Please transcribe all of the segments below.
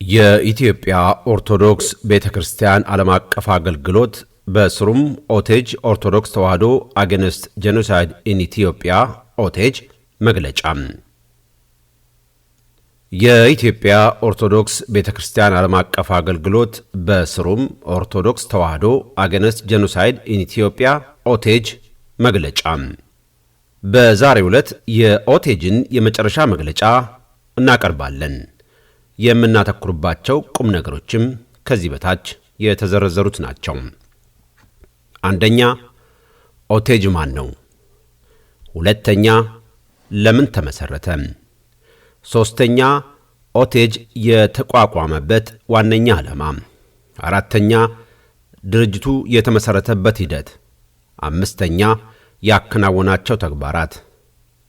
የኢትዮጵያ ኦርቶዶክስ ቤተክርስቲያን ዓለም አቀፍ አገልግሎት በስሩም ኦቴጅ ኦርቶዶክስ ተዋሕዶ አጌንስት ጄኖሳይድ ኢን ኢትዮጵያ ኦቴጅ መግለጫ። የኢትዮጵያ ኦርቶዶክስ ቤተክርስቲያን ዓለም አቀፍ አገልግሎት በስሩም ኦርቶዶክስ ተዋሕዶ አጌንስት ጄኖሳይድ ኢን ኢትዮጵያ ኦቴጅ መግለጫ። በዛሬው ዕለት የኦቴጅን የመጨረሻ መግለጫ እናቀርባለን። የምናተኩርባቸው ቁም ነገሮችም ከዚህ በታች የተዘረዘሩት ናቸው። አንደኛ፣ ኦቴጅ ማን ነው? ሁለተኛ፣ ለምን ተመሰረተ? ሶስተኛ፣ ኦቴጅ የተቋቋመበት ዋነኛ ዓላማ። አራተኛ፣ ድርጅቱ የተመሰረተበት ሂደት። አምስተኛ፣ ያከናወናቸው ተግባራት።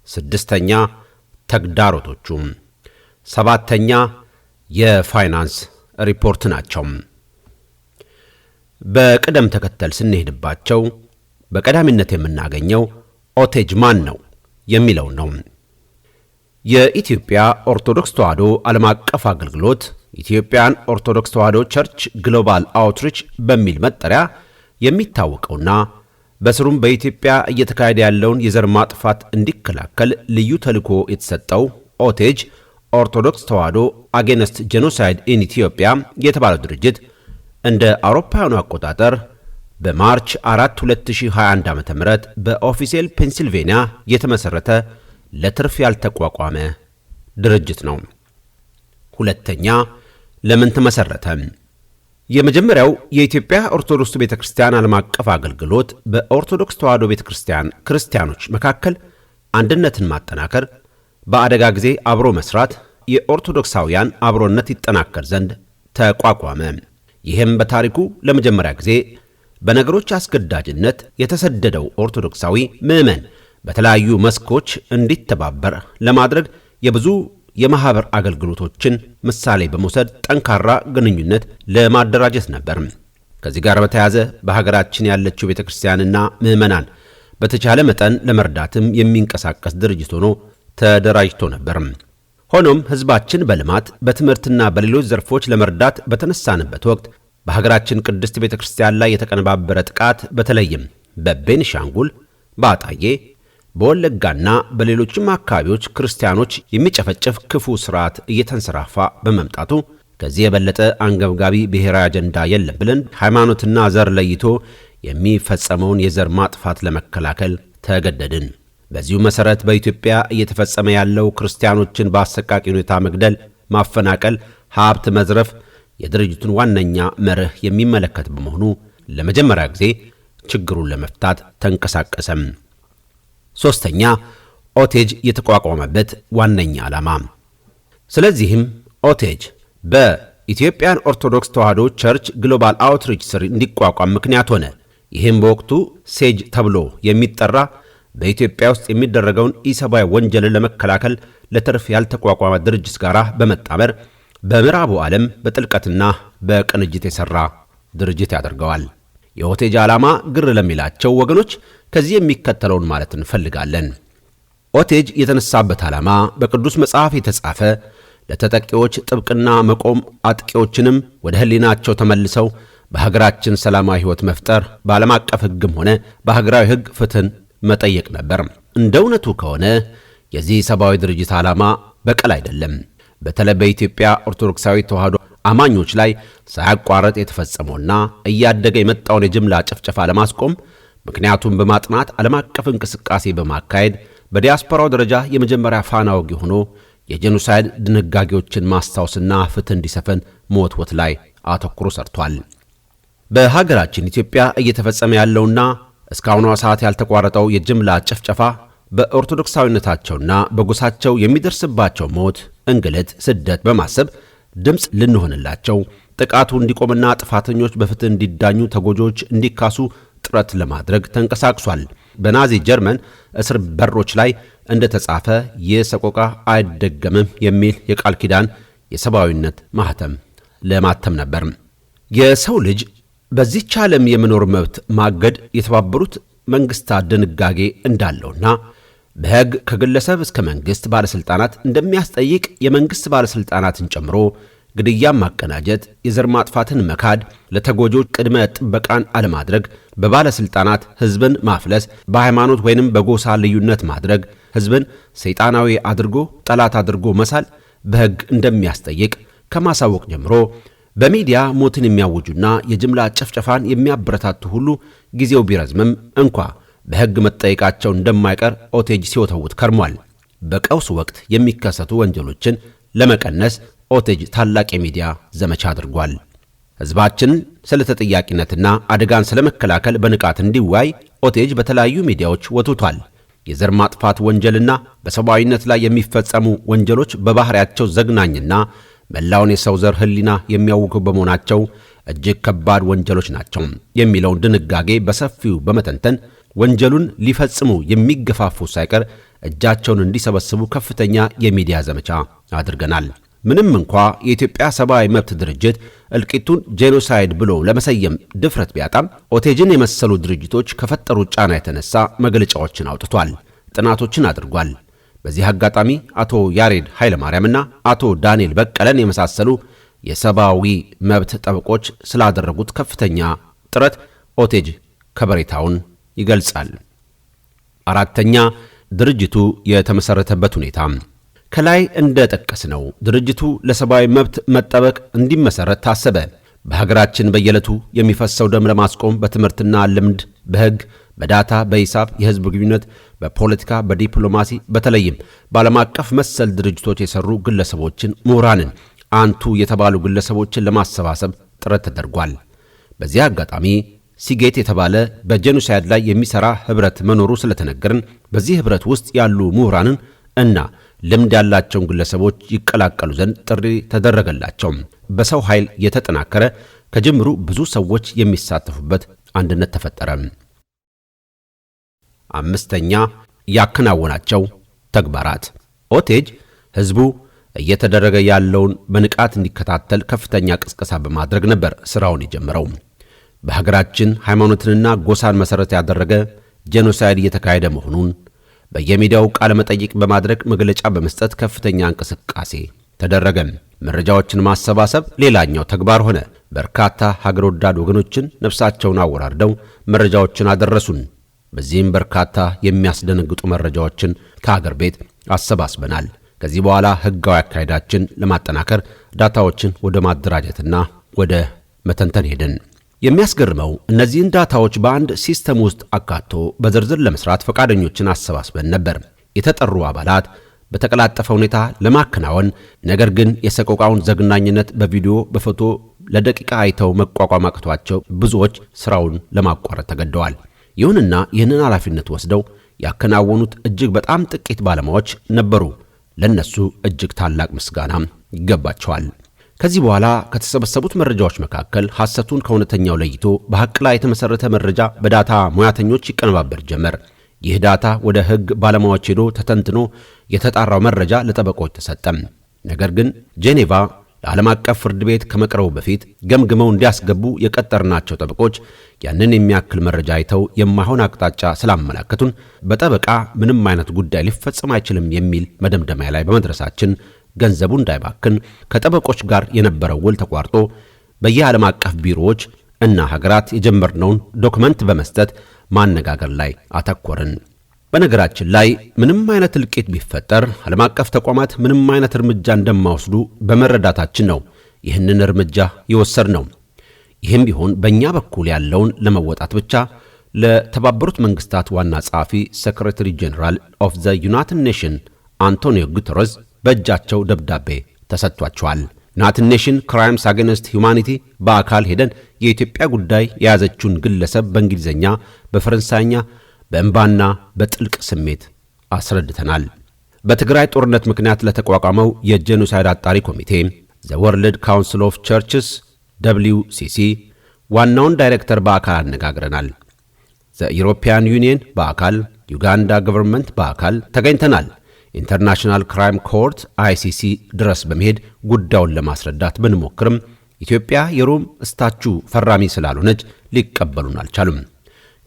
ስድስተኛ፣ ተግዳሮቶቹ። ሰባተኛ፣ የፋይናንስ ሪፖርት ናቸው። በቅደም ተከተል ስንሄድባቸው በቀዳሚነት የምናገኘው ኦቴጅ ማን ነው የሚለው ነው። የኢትዮጵያ ኦርቶዶክስ ተዋሕዶ ዓለም አቀፍ አገልግሎት ኢትዮጵያን ኦርቶዶክስ ተዋሕዶ ቸርች ግሎባል አውትሪች በሚል መጠሪያ የሚታወቀውና በስሩም በኢትዮጵያ እየተካሄደ ያለውን የዘር ማጥፋት እንዲከላከል ልዩ ተልዕኮ የተሰጠው ኦቴጅ ኦርቶዶክስ ተዋሕዶ አጌንስት ጄኖሳይድ ኢን ኢትዮጵያ የተባለው ድርጅት እንደ አውሮፓውያኑ አቆጣጠር በማርች 4 2021 ዓ.ም በኦፊሴል ፔንሲልቬኒያ የተመሰረተ ለትርፍ ያልተቋቋመ ድርጅት ነው። ሁለተኛ፣ ለምን ተመሰረተ? የመጀመሪያው የኢትዮጵያ ኦርቶዶክስ ቤተክርስቲያን ዓለም አቀፍ አገልግሎት በኦርቶዶክስ ተዋሕዶ ቤተክርስቲያን ክርስቲያኖች መካከል አንድነትን ማጠናከር፣ በአደጋ ጊዜ አብሮ መስራት፣ የኦርቶዶክሳውያን አብሮነት ይጠናከር ዘንድ ተቋቋመ። ይህም በታሪኩ ለመጀመሪያ ጊዜ በነገሮች አስገዳጅነት የተሰደደው ኦርቶዶክሳዊ ምዕመን በተለያዩ መስኮች እንዲተባበር ለማድረግ የብዙ የማህበር አገልግሎቶችን ምሳሌ በመውሰድ ጠንካራ ግንኙነት ለማደራጀት ነበር። ከዚህ ጋር በተያያዘ በሀገራችን ያለችው ቤተክርስቲያንና ምዕመናን በተቻለ መጠን ለመርዳትም የሚንቀሳቀስ ድርጅት ሆኖ ተደራጅቶ ነበር። ሆኖም ህዝባችን በልማት በትምህርትና በሌሎች ዘርፎች ለመርዳት በተነሳንበት ወቅት በሀገራችን ቅድስት ቤተክርስቲያን ላይ የተቀነባበረ ጥቃት በተለይም በቤኒሻንጉል፣ በአጣዬ፣ በወለጋና በሌሎችም አካባቢዎች ክርስቲያኖች የሚጨፈጨፍ ክፉ ስርዓት እየተንሰራፋ በመምጣቱ ከዚህ የበለጠ አንገብጋቢ ብሔራዊ አጀንዳ የለም ብለን ሃይማኖትና ዘር ለይቶ የሚፈጸመውን የዘር ማጥፋት ለመከላከል ተገደድን። በዚሁ መሰረት በኢትዮጵያ እየተፈጸመ ያለው ክርስቲያኖችን በአሰቃቂ ሁኔታ መግደል፣ ማፈናቀል፣ ሀብት መዝረፍ የድርጅቱን ዋነኛ መርህ የሚመለከት በመሆኑ ለመጀመሪያ ጊዜ ችግሩን ለመፍታት ተንቀሳቀሰም። ሶስተኛ፣ ኦቴጅ የተቋቋመበት ዋነኛ ዓላማ። ስለዚህም ኦቴጅ በኢትዮጵያን ኦርቶዶክስ ተዋሕዶ ቸርች ግሎባል አውትሪች ስር እንዲቋቋም ምክንያት ሆነ። ይህም በወቅቱ ሴጅ ተብሎ የሚጠራ በኢትዮጵያ ውስጥ የሚደረገውን ኢሰብአዊ ወንጀልን ለመከላከል ለትርፍ ያልተቋቋመ ድርጅት ጋር በመጣመር በምዕራቡ ዓለም በጥልቀትና በቅንጅት የሠራ ድርጅት ያደርገዋል። የኦቴጅ ዓላማ ግር ለሚላቸው ወገኖች ከዚህ የሚከተለውን ማለት እንፈልጋለን። ኦቴጅ የተነሳበት ዓላማ በቅዱስ መጽሐፍ የተጻፈ ለተጠቂዎች ጥብቅና መቆም፣ አጥቂዎችንም ወደ ሕሊናቸው ተመልሰው በሀገራችን ሰላማዊ ሕይወት መፍጠር፣ በዓለም አቀፍ ሕግም ሆነ በሀገራዊ ሕግ ፍትህን መጠየቅ ነበር። እንደ እውነቱ ከሆነ የዚህ ሰብአዊ ድርጅት ዓላማ በቀል አይደለም። በተለይ በኢትዮጵያ ኦርቶዶክሳዊ ተዋሕዶ አማኞች ላይ ሳያቋረጥ የተፈጸመውና እያደገ የመጣውን የጅምላ ጭፍጨፋ ለማስቆም ምክንያቱም በማጥናት ዓለም አቀፍ እንቅስቃሴ በማካሄድ በዲያስፖራው ደረጃ የመጀመሪያ ፋና ወጊ ሆኖ የጄኖሳይድ ድንጋጌዎችን ማስታወስና ፍትህ እንዲሰፈን መወትወት ላይ አተኩሮ ሰርቷል። በሀገራችን ኢትዮጵያ እየተፈጸመ ያለውና እስካሁኗ ሰዓት ያልተቋረጠው የጅምላ ጭፍጨፋ በኦርቶዶክሳዊነታቸውና በጎሳቸው የሚደርስባቸው ሞት፣ እንግልት፣ ስደት በማሰብ ድምፅ ልንሆንላቸው፣ ጥቃቱ እንዲቆምና ጥፋተኞች በፍትህ እንዲዳኙ፣ ተጎጆች እንዲካሱ ጥረት ለማድረግ ተንቀሳቅሷል። በናዚ ጀርመን እስር በሮች ላይ እንደተጻፈ የሰቆቃ አይደገምም የሚል የቃል ኪዳን የሰብአዊነት ማህተም ለማተም ነበር። የሰው ልጅ በዚህች ዓለም የመኖር መብት ማገድ የተባበሩት መንግስታት ድንጋጌ እንዳለውና በሕግ ከግለሰብ እስከ መንግስት ባለስልጣናት እንደሚያስጠይቅ የመንግስት ባለስልጣናትን ጨምሮ ግድያን ማቀናጀት፣ የዘር ማጥፋትን መካድ፣ ለተጎጆች ቅድመ ጥበቃን አለማድረግ፣ በባለስልጣናት ህዝብን ማፍለስ፣ በሃይማኖት ወይንም በጎሳ ልዩነት ማድረግ፣ ህዝብን ሰይጣናዊ አድርጎ ጠላት አድርጎ መሳል በሕግ እንደሚያስጠይቅ ከማሳወቅ ጀምሮ በሚዲያ ሞትን የሚያውጁና የጅምላ ጭፍጨፋን የሚያበረታቱ ሁሉ ጊዜው ቢረዝምም እንኳ በሕግ መጠየቃቸው እንደማይቀር ኦቴጅ ሲወተውት ከርሟል። በቀውስ ወቅት የሚከሰቱ ወንጀሎችን ለመቀነስ ኦቴጅ ታላቅ የሚዲያ ዘመቻ አድርጓል። ሕዝባችን ስለ ተጠያቂነትና አደጋን ስለመከላከል በንቃት እንዲወያይ ኦቴጅ በተለያዩ ሚዲያዎች ወጥቷል። የዘር ማጥፋት ወንጀልና በሰብአዊነት ላይ የሚፈጸሙ ወንጀሎች በባህሪያቸው ዘግናኝና መላውን የሰው ዘር ህሊና የሚያውኩ በመሆናቸው እጅግ ከባድ ወንጀሎች ናቸው የሚለውን ድንጋጌ በሰፊው በመተንተን ወንጀሉን ሊፈጽሙ የሚገፋፉ ሳይቀር እጃቸውን እንዲሰበስቡ ከፍተኛ የሚዲያ ዘመቻ አድርገናል። ምንም እንኳ የኢትዮጵያ ሰብአዊ መብት ድርጅት እልቂቱን ጄኖሳይድ ብሎ ለመሰየም ድፍረት ቢያጣም ኦቴጅን የመሰሉ ድርጅቶች ከፈጠሩት ጫና የተነሳ መግለጫዎችን አውጥቷል፣ ጥናቶችን አድርጓል። በዚህ አጋጣሚ አቶ ያሬድ ኃይለማርያምና አቶ ዳንኤል በቀለን የመሳሰሉ የሰብአዊ መብት ጠበቆች ስላደረጉት ከፍተኛ ጥረት ኦቴጅ ከበሬታውን ይገልጻል። አራተኛ፣ ድርጅቱ የተመሰረተበት ሁኔታ። ከላይ እንደጠቀስነው ድርጅቱ ለሰብአዊ መብት መጠበቅ እንዲመሰረት ታሰበ። በሀገራችን በየዕለቱ የሚፈሰው ደም ለማስቆም በትምህርትና ልምድ፣ በሕግ፣ በዳታ፣ በሂሳብ፣ የህዝብ ግንኙነት፣ በፖለቲካ፣ በዲፕሎማሲ በተለይም በዓለም አቀፍ መሰል ድርጅቶች የሰሩ ግለሰቦችን፣ ምሁራንን፣ አንቱ የተባሉ ግለሰቦችን ለማሰባሰብ ጥረት ተደርጓል። በዚህ አጋጣሚ ሲጌት የተባለ በጄኖሳይድ ላይ የሚሰራ ህብረት መኖሩ ስለተነገርን በዚህ ህብረት ውስጥ ያሉ ምሁራንን እና ልምድ ያላቸውን ግለሰቦች ይቀላቀሉ ዘንድ ጥሪ ተደረገላቸው። በሰው ኃይል የተጠናከረ ከጅምሩ ብዙ ሰዎች የሚሳተፉበት አንድነት ተፈጠረ። አምስተኛ፣ ያከናወናቸው ተግባራት። ኦቴጅ ህዝቡ እየተደረገ ያለውን በንቃት እንዲከታተል ከፍተኛ ቅስቀሳ በማድረግ ነበር ስራውን የጀመረው። በሀገራችን ሃይማኖትንና ጎሳን መሰረት ያደረገ ጄኖሳይድ እየተካሄደ መሆኑን በየሚዲያው ቃለ መጠይቅ በማድረግ መግለጫ በመስጠት ከፍተኛ እንቅስቃሴ ተደረገ። መረጃዎችን ማሰባሰብ ሌላኛው ተግባር ሆነ። በርካታ ሀገር ወዳድ ወገኖችን ነፍሳቸውን አወራርደው መረጃዎችን አደረሱን። በዚህም በርካታ የሚያስደነግጡ መረጃዎችን ከሀገር ቤት አሰባስበናል። ከዚህ በኋላ ህጋዊ አካሄዳችን ለማጠናከር ዳታዎችን ወደ ማደራጀትና ወደ መተንተን ሄድን። የሚያስገርመው እነዚህን ዳታዎች በአንድ ሲስተም ውስጥ አካቶ በዝርዝር ለመስራት ፈቃደኞችን አሰባስበን ነበር። የተጠሩ አባላት በተቀላጠፈ ሁኔታ ለማከናወን ነገር ግን የሰቆቃውን ዘግናኝነት በቪዲዮ በፎቶ ለደቂቃ አይተው መቋቋም አቅቷቸው ብዙዎች ስራውን ለማቋረጥ ተገደዋል። ይሁንና ይህንን ኃላፊነት ወስደው ያከናወኑት እጅግ በጣም ጥቂት ባለሙያዎች ነበሩ። ለነሱ እጅግ ታላቅ ምስጋና ይገባቸዋል። ከዚህ በኋላ ከተሰበሰቡት መረጃዎች መካከል ሐሰቱን ከእውነተኛው ለይቶ በሐቅ ላይ የተመሰረተ መረጃ በዳታ ሙያተኞች ይቀነባበር ጀመር። ይህ ዳታ ወደ ህግ ባለሙያዎች ሄዶ ተተንትኖ የተጣራው መረጃ ለጠበቆች ተሰጠም። ነገር ግን ጄኔቫ ለዓለም አቀፍ ፍርድ ቤት ከመቅረቡ በፊት ገምግመው እንዲያስገቡ የቀጠርናቸው ጠበቆች ያንን የሚያክል መረጃ አይተው የማይሆን አቅጣጫ ስላመላከቱን በጠበቃ ምንም አይነት ጉዳይ ሊፈጸም አይችልም የሚል መደምደሚያ ላይ በመድረሳችን ገንዘቡ እንዳይባክን ከጠበቆች ጋር የነበረው ውል ተቋርጦ በየዓለም አቀፍ ቢሮዎች እና ሀገራት የጀመርነውን ዶክመንት በመስጠት ማነጋገር ላይ አተኮርን። በነገራችን ላይ ምንም አይነት እልቂት ቢፈጠር ዓለም አቀፍ ተቋማት ምንም አይነት እርምጃ እንደማይወስዱ በመረዳታችን ነው ይህንን እርምጃ የወሰድነው። ይህም ቢሆን በእኛ በኩል ያለውን ለመወጣት ብቻ ለተባበሩት መንግስታት ዋና ጸሐፊ ሴክሬታሪ ጄኔራል ኦፍ ዘ ዩናይትድ ኔሽን አንቶኒዮ ጉተረስ በእጃቸው ደብዳቤ ተሰጥቷቸዋል። ዩናይትድ ኔሽን ክራይምስ አጌንስት ሁማኒቲ በአካል ሄደን የኢትዮጵያ ጉዳይ የያዘችውን ግለሰብ በእንግሊዝኛ፣ በፈረንሳይኛ በእንባና በጥልቅ ስሜት አስረድተናል። በትግራይ ጦርነት ምክንያት ለተቋቋመው የጄኖሳይድ አጣሪ ኮሚቴ ዘ ወርልድ ካውንስል ኦፍ ቸርችስ WCC ዋናውን ዳይሬክተር በአካል አነጋግረናል። ዘ ዩሮፒያን ዩኒየን በአካል፣ ዩጋንዳ ገቨርንመንት በአካል ተገኝተናል። ኢንተርናሽናል ክራይም ኮርት ICC ድረስ በመሄድ ጉዳዩን ለማስረዳት ብንሞክርም ኢትዮጵያ የሮም ስታቹ ፈራሚ ስላልሆነች ሊቀበሉን አልቻሉም።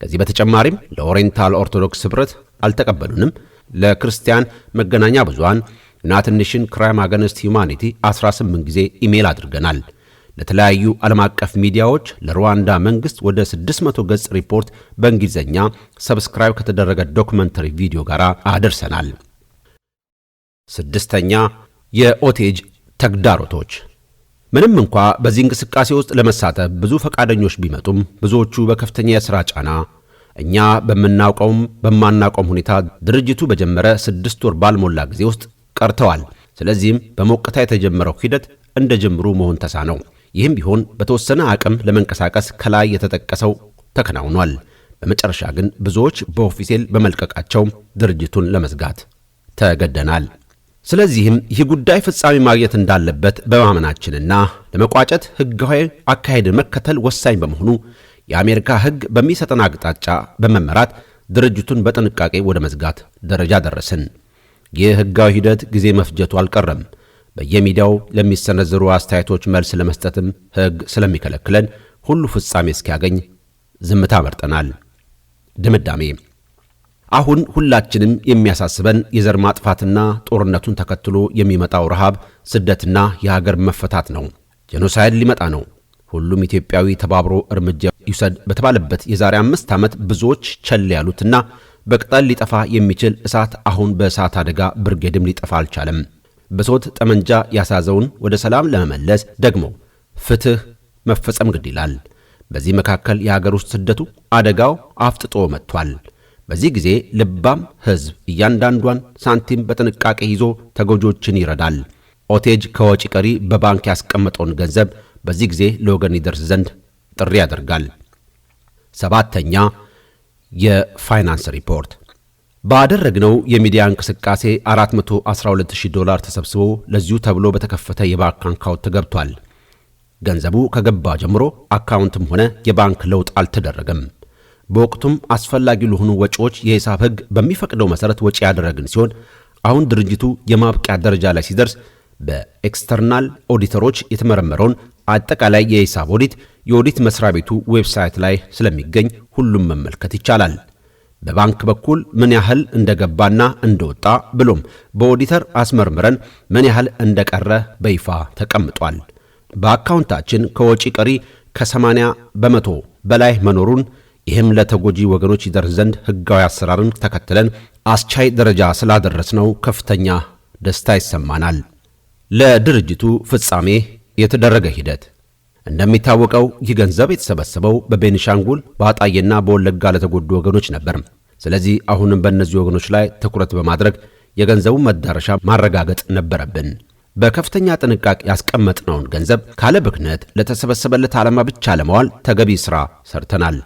ከዚህ በተጨማሪም ለኦሪየንታል ኦርቶዶክስ ህብረት አልተቀበሉንም። ለክርስቲያን መገናኛ ብዙሃን ዩናይትድ ኔሽን ክራይም አገንስት ሂውማኒቲ 18 ጊዜ ኢሜል አድርገናል። ለተለያዩ ዓለም አቀፍ ሚዲያዎች ለሩዋንዳ መንግስት ወደ 600 ገጽ ሪፖርት በእንግሊዝኛ ሰብስክራይብ ከተደረገ ዶክመንተሪ ቪዲዮ ጋር አደርሰናል። ስድስተኛ የኦቴጅ ተግዳሮቶች። ምንም እንኳ በዚህ እንቅስቃሴ ውስጥ ለመሳተፍ ብዙ ፈቃደኞች ቢመጡም ብዙዎቹ በከፍተኛ የሥራ ጫና እኛ በምናውቀውም በማናውቀውም ሁኔታ ድርጅቱ በጀመረ 6 ወር ባልሞላ ጊዜ ውስጥ ቀርተዋል። ስለዚህም በሞቅታ የተጀመረው ሂደት እንደ ጅምሩ መሆን ተሳነው። ይህም ቢሆን በተወሰነ አቅም ለመንቀሳቀስ ከላይ የተጠቀሰው ተከናውኗል። በመጨረሻ ግን ብዙዎች በኦፊሴል በመልቀቃቸው ድርጅቱን ለመዝጋት ተገደናል። ስለዚህም ይህ ጉዳይ ፍጻሜ ማግኘት እንዳለበት በማመናችንና ለመቋጨት ሕጋዊ አካሄድን መከተል ወሳኝ በመሆኑ የአሜሪካ ሕግ በሚሰጠን አቅጣጫ በመመራት ድርጅቱን በጥንቃቄ ወደ መዝጋት ደረጃ ደረስን። ይህ ሕጋዊ ሂደት ጊዜ መፍጀቱ አልቀረም። በየሚዲያው ለሚሰነዘሩ አስተያየቶች መልስ ለመስጠትም ሕግ ስለሚከለክለን ሁሉ ፍጻሜ እስኪያገኝ ዝምታ መርጠናል። ድምዳሜ አሁን ሁላችንም የሚያሳስበን የዘር ማጥፋትና ጦርነቱን ተከትሎ የሚመጣው ረሃብ፣ ስደትና የሀገር መፈታት ነው። ጄኖሳይድ ሊመጣ ነው። ሁሉም ኢትዮጵያዊ ተባብሮ እርምጃ ይውሰድ በተባለበት የዛሬ 5 ዓመት ብዙዎች ቸል ያሉትና በቅጠል ሊጠፋ የሚችል እሳት አሁን በእሳት አደጋ ብርጌድም ሊጠፋ አልቻለም። በሶት ጠመንጃ ያሳዘውን ወደ ሰላም ለመመለስ ደግሞ ፍትህ መፈጸም ግድ ይላል። በዚህ መካከል የሀገር ውስጥ ስደቱ አደጋው አፍጥጦ መጥቷል። በዚህ ጊዜ ልባም ሕዝብ እያንዳንዷን ሳንቲም በጥንቃቄ ይዞ ተጎጆችን ይረዳል። ኦቴጅ ከወጪ ቀሪ በባንክ ያስቀመጠውን ገንዘብ በዚህ ጊዜ ለወገን ይደርስ ዘንድ ጥሪ ያደርጋል። ሰባተኛ የፋይናንስ ሪፖርት። ባደረግነው የሚዲያ እንቅስቃሴ $412,000 ተሰብስቦ ለዚሁ ተብሎ በተከፈተ የባንክ አካውንት ተገብቷል። ገንዘቡ ከገባ ጀምሮ አካውንትም ሆነ የባንክ ለውጥ አልተደረገም። በወቅቱም አስፈላጊ ለሆኑ ወጪዎች የሂሳብ ሕግ በሚፈቅደው መሰረት ወጪ ያደረግን ሲሆን አሁን ድርጅቱ የማብቂያ ደረጃ ላይ ሲደርስ በኤክስተርናል ኦዲተሮች የተመረመረውን አጠቃላይ የሂሳብ ኦዲት የኦዲት መስሪያ ቤቱ ዌብሳይት ላይ ስለሚገኝ ሁሉም መመልከት ይቻላል። በባንክ በኩል ምን ያህል እንደገባና እንደወጣ ብሎም በኦዲተር አስመርምረን ምን ያህል እንደቀረ በይፋ ተቀምጧል። በአካውንታችን ከወጪ ቀሪ ከ80 በመቶ በላይ መኖሩን ይህም ለተጎጂ ወገኖች ይደርስ ዘንድ ሕጋዊ አሰራርን ተከትለን አስቻይ ደረጃ ስላደረስነው ከፍተኛ ደስታ ይሰማናል። ለድርጅቱ ፍጻሜ የተደረገ ሂደት። እንደሚታወቀው ይህ ገንዘብ የተሰበሰበው በቤኒሻንጉል በአጣዬና በወለጋ ለተጎዱ ወገኖች ነበር። ስለዚህ አሁንም በእነዚህ ወገኖች ላይ ትኩረት በማድረግ የገንዘቡን መዳረሻ ማረጋገጥ ነበረብን። በከፍተኛ ጥንቃቄ ያስቀመጥነውን ገንዘብ ካለ ብክነት ለተሰበሰበለት ዓላማ ብቻ ለማዋል ተገቢ ሥራ ሰርተናል።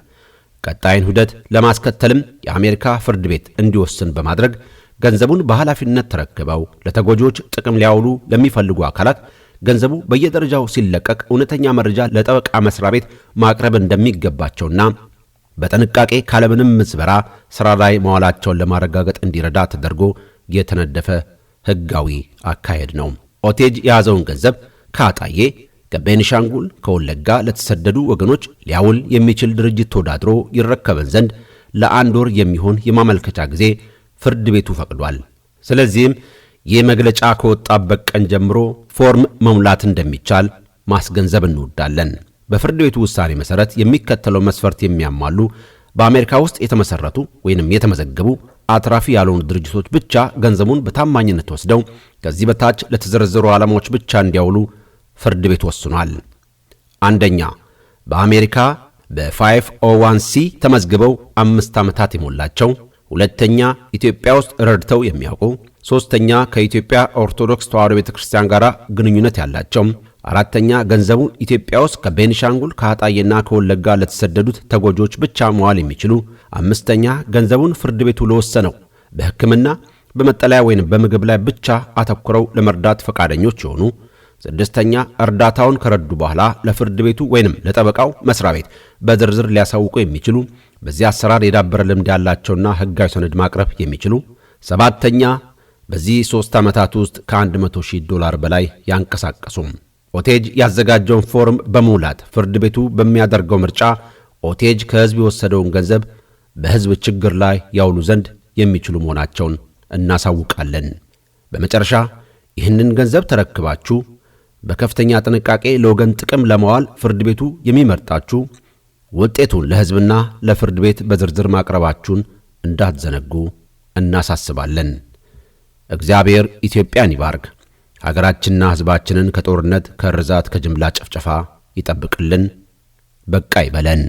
ቀጣይን ሂደት ለማስከተልም የአሜሪካ ፍርድ ቤት እንዲወስን በማድረግ ገንዘቡን በኃላፊነት ተረክበው ለተጎጂዎች ጥቅም ሊያውሉ ለሚፈልጉ አካላት ገንዘቡ በየደረጃው ሲለቀቅ እውነተኛ መረጃ ለጠበቃ መስሪያ ቤት ማቅረብ እንደሚገባቸውና በጥንቃቄ ካለምንም ምዝበራ ሥራ ላይ መዋላቸውን ለማረጋገጥ እንዲረዳ ተደርጎ የተነደፈ ሕጋዊ አካሄድ ነው። ኦቴጅ የያዘውን ገንዘብ ከአጣዬ፣ ከቤኒሻንጉል፣ ከወለጋ ለተሰደዱ ወገኖች ሊያውል የሚችል ድርጅት ተወዳድሮ ይረከበን ዘንድ ለ1 ወር የሚሆን የማመልከቻ ጊዜ ፍርድ ቤቱ ፈቅዷል። ስለዚህም ይህ መግለጫ ከወጣበት ቀን ጀምሮ ፎርም መሙላት እንደሚቻል ማስገንዘብ እንወዳለን። በፍርድ ቤቱ ውሳኔ መሰረት የሚከተለው መስፈርት የሚያሟሉ በአሜሪካ ውስጥ የተመሰረቱ ወይንም የተመዘገቡ አትራፊ ያልሆኑ ድርጅቶች ብቻ ገንዘቡን በታማኝነት ወስደው ከዚህ በታች ለተዘረዘሩ ዓላማዎች ብቻ እንዲያውሉ ፍርድ ቤት ወስኗል። አንደኛ፣ በአሜሪካ በ501c ተመዝግበው 5 ዓመታት የሞላቸው። ሁለተኛ፣ ኢትዮጵያ ውስጥ ረድተው የሚያውቁ። ሶስተኛ፣ ከኢትዮጵያ ኦርቶዶክስ ተዋሕዶ ቤተክርስቲያን ጋር ግንኙነት ያላቸው። አራተኛ፣ ገንዘቡ ኢትዮጵያ ውስጥ ከቤኒሻንጉል ከአጣዬና ከወለጋ ለተሰደዱት ተጎጂዎች ብቻ መዋል የሚችሉ። አምስተኛ፣ ገንዘቡን ፍርድ ቤቱ ለወሰነው በሕክምና በመጠለያ ወይም በምግብ ላይ ብቻ አተኩረው ለመርዳት ፈቃደኞች የሆኑ። ስድስተኛ፣ እርዳታውን ከረዱ በኋላ ለፍርድ ቤቱ ወይንም ለጠበቃው መስሪያ ቤት በዝርዝር ሊያሳውቁ የሚችሉ በዚህ አሰራር የዳበረ ልምድ ያላቸውና ሕጋዊ ሰነድ ማቅረብ የሚችሉ። ሰባተኛ፣ በዚህ 3 ዓመታት ውስጥ $100,000 በላይ ያንቀሳቀሱም። ኦቴጅ ያዘጋጀውን ፎርም በመሙላት ፍርድ ቤቱ በሚያደርገው ምርጫ ኦቴጅ ከሕዝብ የወሰደውን ገንዘብ በሕዝብ ችግር ላይ ያውሉ ዘንድ የሚችሉ መሆናቸውን እናሳውቃለን። በመጨረሻ ይህንን ገንዘብ ተረክባችሁ በከፍተኛ ጥንቃቄ ለወገን ጥቅም ለማዋል ፍርድ ቤቱ የሚመርጣችሁ ውጤቱን ለሕዝብና ለፍርድ ቤት በዝርዝር ማቅረባችሁን እንዳትዘነጉ እናሳስባለን። እግዚአብሔር ኢትዮጵያን ይባርክ። ሀገራችንና ሕዝባችንን ከጦርነት፣ ከርዛት፣ ከጅምላ ጭፍጨፋ ይጠብቅልን። በቃ ይበለን።